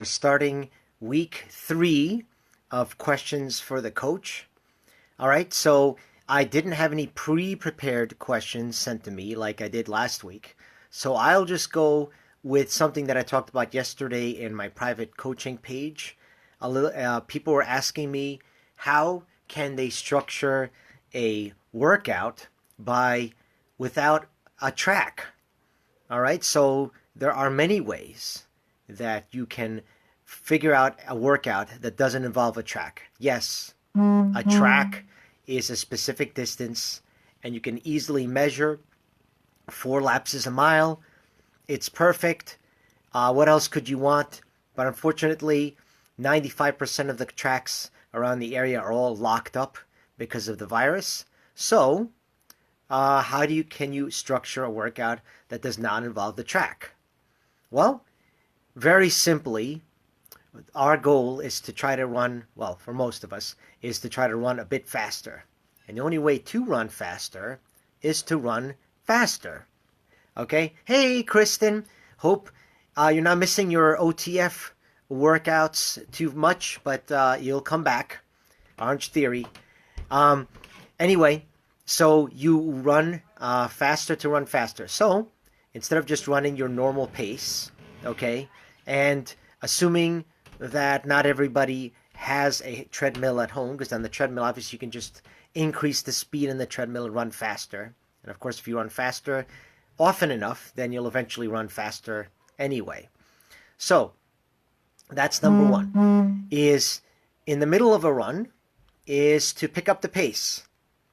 Starting week 3 of questions for the coach. All right, so I didn't have any pre-prepared questions sent to me like I did last week. So I'll just go with something that I talked about yesterday in my private coaching page. People were asking me how can they structure a workout by without a track. All right, so there are many ways that you can figure out a workout that doesn't involve a track. Yes, a track is a specific distance, and you can easily measure 4 laps is a mile. It's perfect. What else could you want? But unfortunately, 95% of the tracks around the area are all locked up because of the virus. So, can you structure a workout that does not involve the track? Well, very simply, our goal is to try to run, well, for most of us, is to try to run a bit faster. And the only way to run faster is to run faster. Okay? Hey, Kristen. Hope you're not missing your OTF workouts too much, but you'll come back. Orange Theory. Anyway, so you run faster to run faster. So, instead of just running your normal pace, okay, and assuming that not everybody has a treadmill at home, because on the treadmill, obviously, you can just increase the speed in the treadmill and run faster. And of course, if you run faster often enough, then you'll eventually run faster anyway. So, that's number one, is in the middle of a run, is to pick up the pace.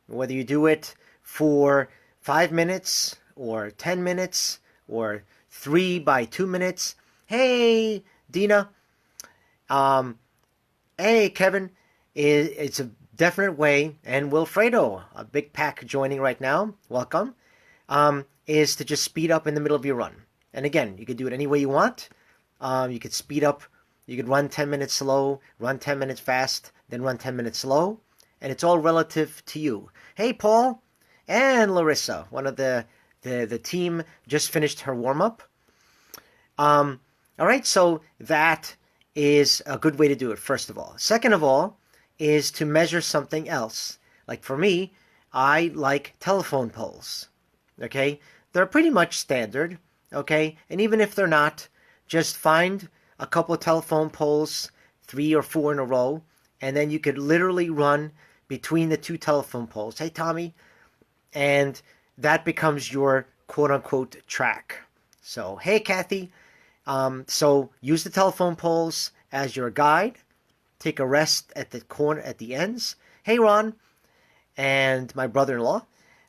Whether you do it for 5 minutes or 10 minutes or 3 by 2 minutes. Hey, Dina. Hey, Kevin. It's a definite way, and Wilfredo, a big pack joining right now, welcome, is to just speed up in the middle of your run. And again, you could do it any way you want. You could speed up. You could run 10 minutes slow, run 10 minutes fast, then run 10 minutes slow. And it's all relative to you. Hey, Paul and Larissa, one of the team just finished her warm-up. All right, so that is a good way to do it, first of all. Second of all is to measure something else. Like for me, I like telephone poles, okay? They're pretty much standard, okay? And even if they're not, just find a couple of telephone poles, 3 or 4 in a row, and then you could literally run between the 2 telephone poles. Hey, Tommy. And that becomes your quote-unquote track. So, hey, Kathy. So use the telephone poles as your guide. Take a rest at the corner, at the ends. Hey, Ron. And my brother-in-law.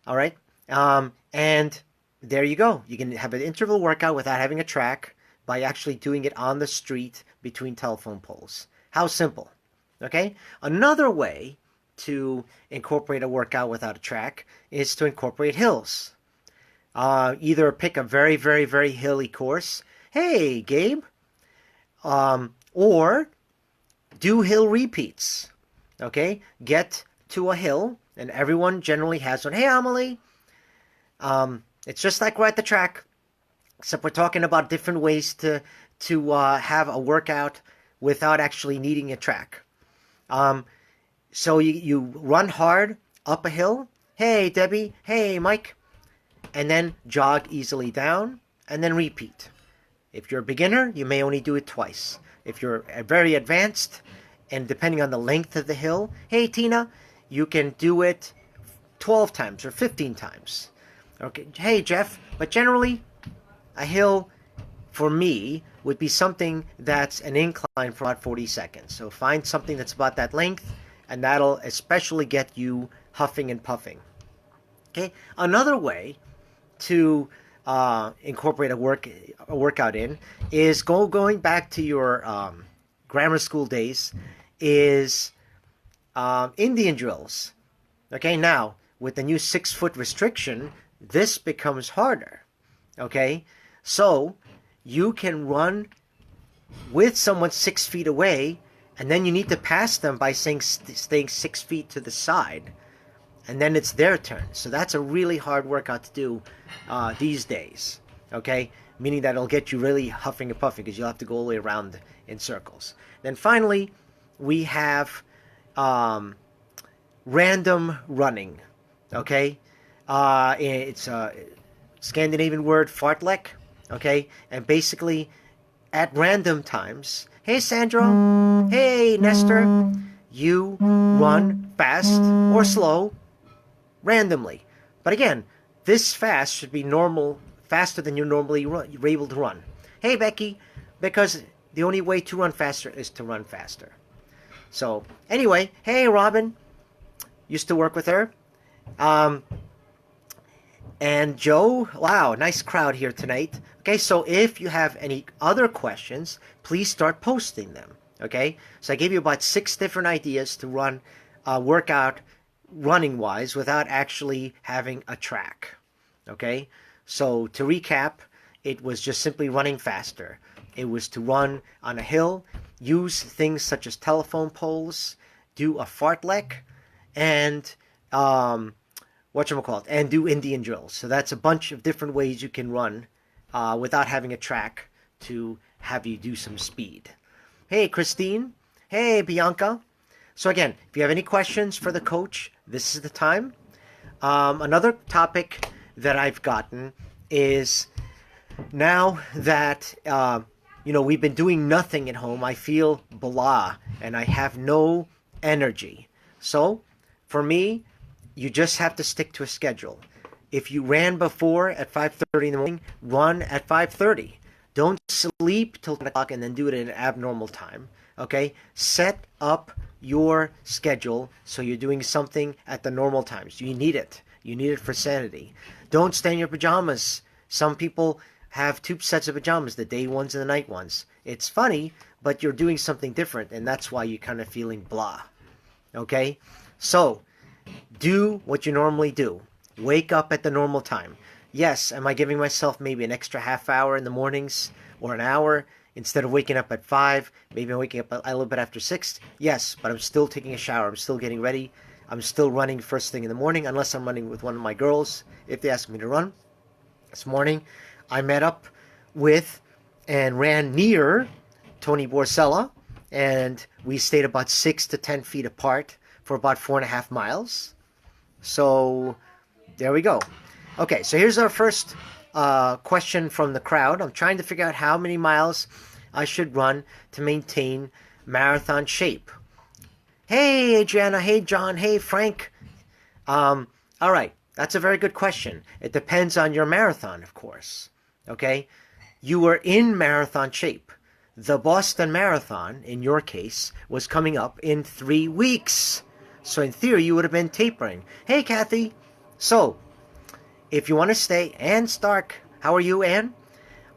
All right. And there you go. You can have an interval workout without having a track by actually doing it on the street between telephone poles. How simple. Okay? Another way to incorporate a workout without a track is to incorporate hills. Either pick a very, very, very hilly course. Hey, Gabe. Or do hill repeats. Okay? Get to a hill, and everyone generally has one. Hey, Amelie. It's just like we're at the track, except we're talking about different ways to have a workout without actually needing a track. So you run hard up a hill. Hey, Debbie. Hey, Mike. And then jog easily down and then repeat. If you're a beginner, you may only do it twice. If you're very advanced, and depending on the length of the hill, hey, Tina, you can do it 12 times or 15 times. Okay. Hey, Jeff. But generally, a hill for me would be something that's an incline for about 40 seconds. So find something that's about that length, and that'll especially get you huffing and puffing. Okay, another way to incorporate a workout in is going back to your grammar school days, is Indian drills. Okay, now with the new 6-foot restriction, this becomes harder. Okay, so you can run with someone 6 feet away, and then you need to pass them by staying 6 feet to the side. And then it's their turn. So that's a really hard workout to do these days. Okay? meaning that it'll get you really huffing and puffing because you'll have to go all the way around in circles. Then finally, we have random running. Okay, it's a Scandinavian word, fartlek. Okay, and basically at random times. Hey, Sandro. Hey, Nestor. You run fast or slow randomly. But again, this fast should be normal, faster than you're able to run. Hey, Becky, because the only way to run faster is to run faster. So, anyway, hey, Robin, used to work with her. And Joe, wow, nice crowd here tonight. Okay, so if you have any other questions, please start posting them. Okay, so I gave you about 6 different ideas to run, workout running wise without actually having a track. Okay, so to recap, it was just simply running faster. It was to run on a hill, use things such as telephone poles, do a fartlek, and and do Indian drills. So that's a bunch of different ways you can run without having a track to have you do some speed. Hey, Christine. Hey, Bianca. So again, if you have any questions for the coach, this is the time. Another topic that I've gotten is now that we've been doing nothing at home, I feel blah and I have no energy. So for me, you just have to stick to a schedule. If you ran before at 5:30 in the morning, run at 5:30. Don't sleep till 10 o'clock and then do it at an abnormal time. Okay? Set up your schedule so you're doing something at the normal times. You need it. You need it for sanity. Don't stay in your pajamas. Some people have 2 sets of pajamas, the day ones and the night ones. It's funny, but you're doing something different, and that's why you're kind of feeling blah. Okay? So, do what you normally do. Wake up at the normal time. Yes, am I giving myself maybe an extra half hour in the mornings or an hour instead of waking up at 5? Maybe I'm waking up a little bit after 6. Yes, but I'm still taking a shower. I'm still getting ready. I'm still running first thing in the morning unless I'm running with one of my girls if they ask me to run. This morning, I met up with and ran near Tony Borsella, and we stayed about 6 to 10 feet apart for about 4.5 miles. So there we go. Okay, so here's our first question from the crowd. I'm trying to figure out how many miles I should run to maintain marathon shape. Hey, Adriana. Hey, John. Hey, Frank. All right, that's a very good question. It depends on your marathon, of course. Okay, you were in marathon shape. The Boston Marathon, in your case, was coming up in 3 weeks. So in theory, you would have been tapering. Hey, Kathy. So, if you want to stay, Ann Stark, how are you, Ann?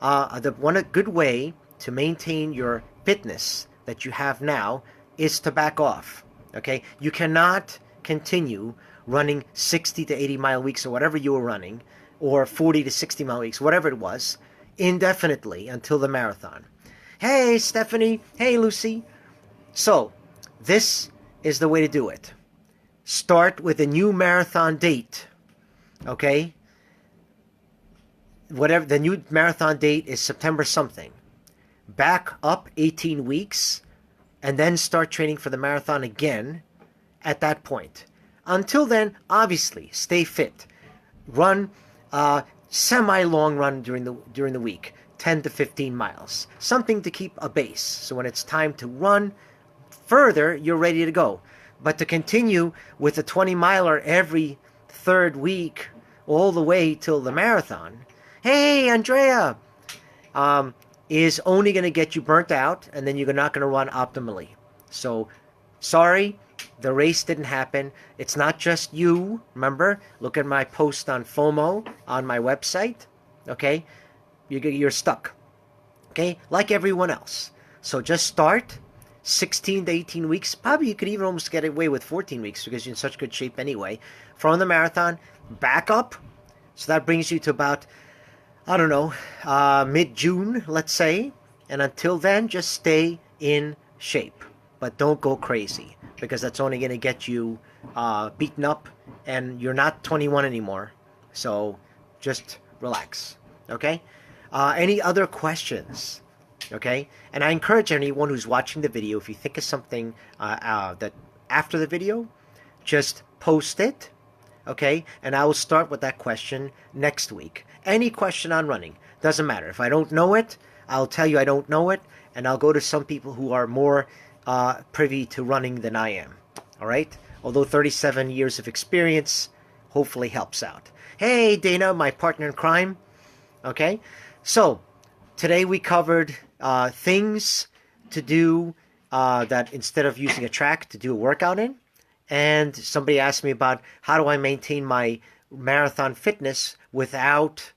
One good way to maintain your fitness that you have now is to back off. Okay, you cannot continue running 60 to 80 mile weeks or whatever you were running, or 40 to 60 mile weeks, whatever it was, indefinitely until the marathon. Hey, Stephanie. Hey, Lucy. So, this is the way to do it. Start with a new marathon date. Okay? Whatever the new marathon date is, September something. Back up 18 weeks and then start training for the marathon again at that point. Until then, obviously, stay fit. Run semi-long run during the week, 10 to 15 miles. Something to keep a base. So when it's time to run further, you're ready to go. But to continue with a 20-miler every third week all the way till the marathon, hey, Andrea, is only going to get you burnt out, and then you're not going to run optimally. So, sorry, the race didn't happen. It's not just you. Remember, look at my post on FOMO on my website. Okay? You're stuck. Okay? Like everyone else. So just start 16 to 18 weeks. Probably you could even almost get away with 14 weeks because you're in such good shape anyway. From the marathon, back up. So that brings you to about, I don't know, mid-June, let's say. And until then, just stay in shape. But don't go crazy because that's only going to get you beaten up, and you're not 21 anymore. So just relax. Okay? Any other questions? Okay, and I encourage anyone who's watching the video, if you think of something that after the video, just post it, okay? And I will start with that question next week. Any question on running, doesn't matter. If I don't know it, I'll tell you I don't know it, and I'll go to some people who are more privy to running than I am, all right? Although 37 years of experience hopefully helps out. Hey, Dana, my partner in crime, okay? So, today we covered things to do that instead of using a track to do a workout in. And somebody asked me about how do I maintain my marathon fitness without,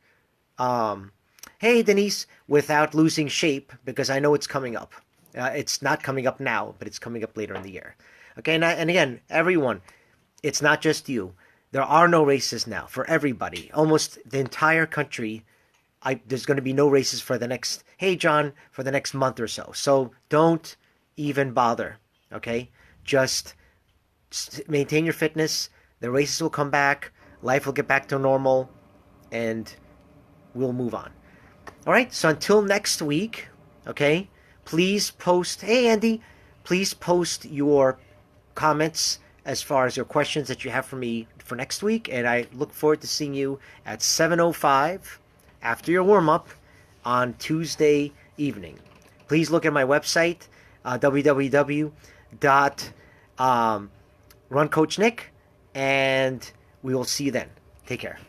hey Denise, without losing shape, because I know it's coming up. It's not coming up now, but it's coming up later in the year. Okay, and again, everyone, it's not just you. There are no races now for everybody. Almost the entire country, there's going to be no races for the next, hey John, for the next month or so. So don't even bother, okay? Just maintain your fitness. The races will come back. Life will get back to normal. And we'll move on. All right, so until next week, okay, please post, hey Andy, please post your comments as far as your questions that you have for me for next week. And I look forward to seeing you at 7:05 after your warm-up on Tuesday evening. Please look at my website, www.runcoachnick, and we will see you then. Take care.